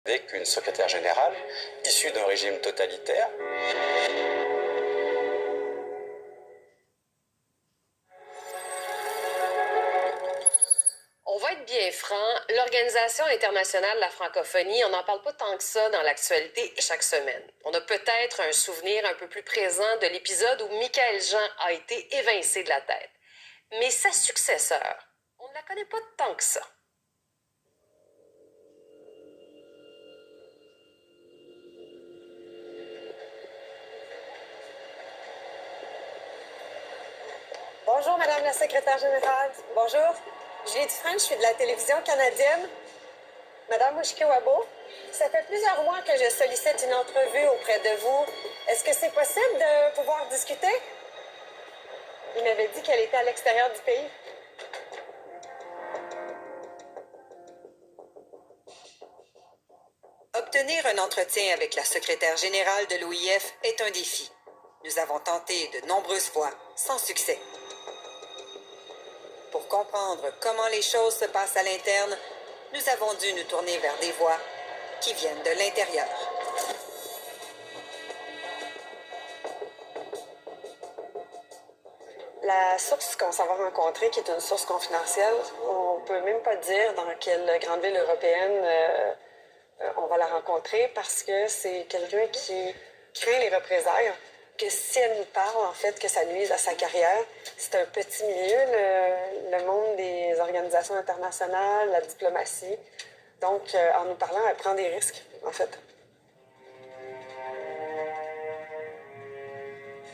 avec une secrétaire générale issue d'un régime totalitaire. On va être bien franc, l'Organisation internationale de la francophonie, on n'en parle pas tant que ça dans l'actualité chaque semaine. On a peut-être un souvenir un peu plus présent de l'épisode où Michaël Jean a été évincé de la tête. Mais sa successeur, on ne la connaît pas tant que ça. Bonjour, Madame la secrétaire générale. Bonjour. Julie Dufresne, je suis de la télévision canadienne. Madame Mushikiwabo, ça fait plusieurs mois que je sollicite une entrevue auprès de vous. Est-ce que c'est possible de pouvoir discuter? Il m'avait dit qu'elle était à l'extérieur du pays. Obtenir un entretien avec la secrétaire générale de l'OIF est un défi. Nous avons tenté de nombreuses fois, sans succès. Pour comprendre comment les choses se passent à l'interne, nous avons dû nous tourner vers des voix qui viennent de l'intérieur. La source qu'on s'en va rencontrer, qui est une source confidentielle, on ne peut même pas dire dans quelle grande ville européenne on va la rencontrer parce que c'est quelqu'un qui craint les représailles, que si elle nous parle, en fait, que ça nuise à sa carrière. C'est un petit milieu, le monde des organisations internationales, la diplomatie. Donc, en nous parlant, elle prend des risques, en fait.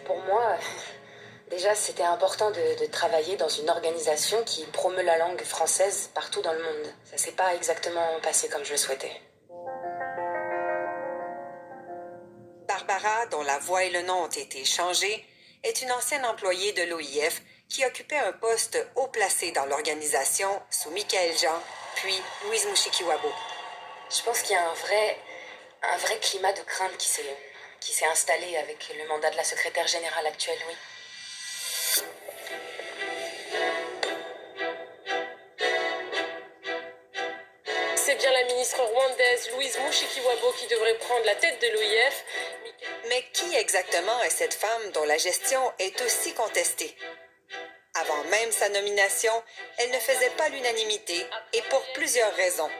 Pour moi, déjà, c'était important de travailler dans une organisation qui promeut la langue française partout dans le monde. Ça s'est pas exactement passé comme je le souhaitais. Barbara, dont la voix et le nom ont été changés, est une ancienne employée de l'OIF qui occupait un poste haut placé dans l'organisation sous Michaël Jean, puis Louise Mushikiwabo. Je pense qu'il y a un vrai climat de crainte qui s'est installé avec le mandat de la secrétaire générale actuelle, oui. C'est bien la ministre rwandaise Louise Mushikiwabo qui devrait prendre la tête de l'OIF. Mais qui exactement est cette femme dont la gestion est aussi contestée? Avant même sa nomination, elle ne faisait pas l'unanimité et pour plusieurs raisons.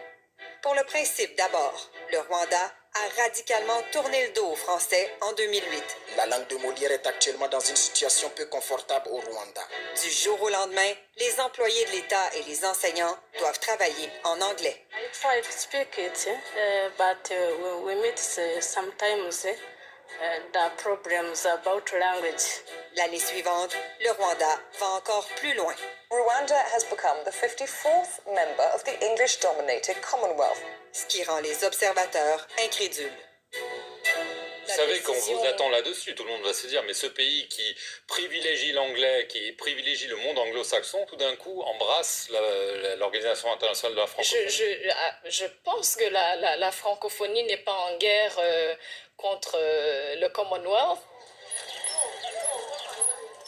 Pour le principe d'abord, le Rwanda a radicalement tourné le dos aux Français en 2008. La langue de Molière est actuellement dans une situation peu confortable au Rwanda. Du jour au lendemain, les employés de l'État et les enseignants doivent travailler en anglais. I try to speak it, but we meet sometimes the problems about language. L'année suivante, le Rwanda va encore plus loin. Rwanda has become the 54th member of the English-dominated Commonwealth. Ce qui rend les observateurs incrédules. Vous savez qu'on vous attend là-dessus, tout le monde va se dire, mais ce pays qui privilégie l'anglais, qui privilégie le monde anglo-saxon, tout d'un coup embrasse l'Organisation internationale de la francophonie. Je pense que la francophonie n'est pas en guerre contre le Commonwealth.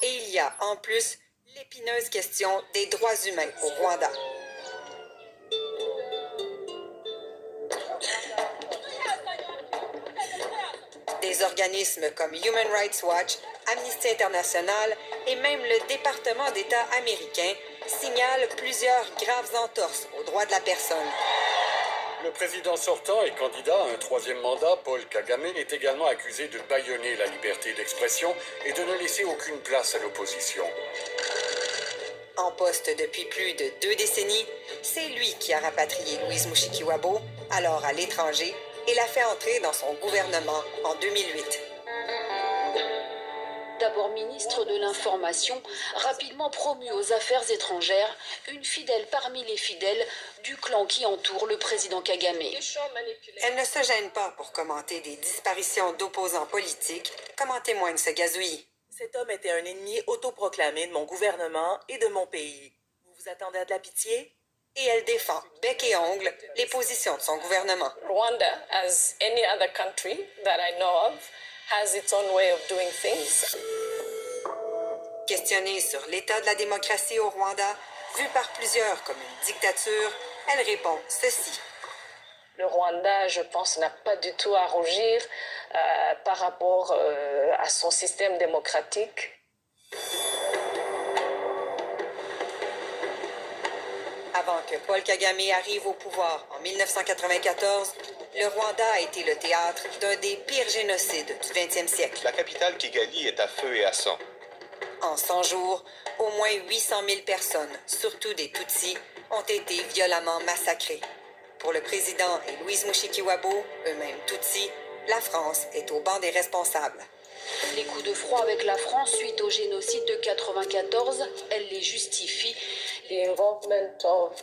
Et il y a en plus l'épineuse question des droits humains au Rwanda. Des organismes comme Human Rights Watch, Amnesty International et même le département d'État américain signalent plusieurs graves entorses aux droits de la personne. Le président sortant et candidat à un troisième mandat, Paul Kagame, est également accusé de bâillonner la liberté d'expression et de ne laisser aucune place à l'opposition. En poste depuis plus de 2 décennies, c'est lui qui a rapatrié Louise Mushikiwabo, alors à l'étranger, et l'a fait entrer dans son gouvernement en 2008. D'abord ministre de l'Information, rapidement promue aux affaires étrangères, une fidèle parmi les fidèles du clan qui entoure le président Kagame. Elle ne se gêne pas pour commenter des disparitions d'opposants politiques, comme en témoigne ce gazouillis. Cet homme était un ennemi autoproclamé de mon gouvernement et de mon pays. Vous vous attendez à de la pitié? Et elle défend, bec et ongles, les positions de son gouvernement. Rwanda, as any other country that I know of, has its own way of doing things. Questionnée sur l'état de la démocratie au Rwanda, vue par plusieurs comme une dictature, elle répond ceci. Le Rwanda, je pense, n'a pas du tout à rougir par rapport à son système démocratique. Avant que Paul Kagame arrive au pouvoir en 1994, le Rwanda a été le théâtre d'un des pires génocides du 20e siècle. La capitale Kigali est à feu et à sang. En 100 jours, au moins 800 000 personnes, surtout des Tutsis, ont été violemment massacrées. Pour le président et Louise Mushikiwabo, eux-mêmes Tutsis, la France est au banc des responsables. Les coups de froid avec la France suite au génocide de 94, elle les justifie. The involvement of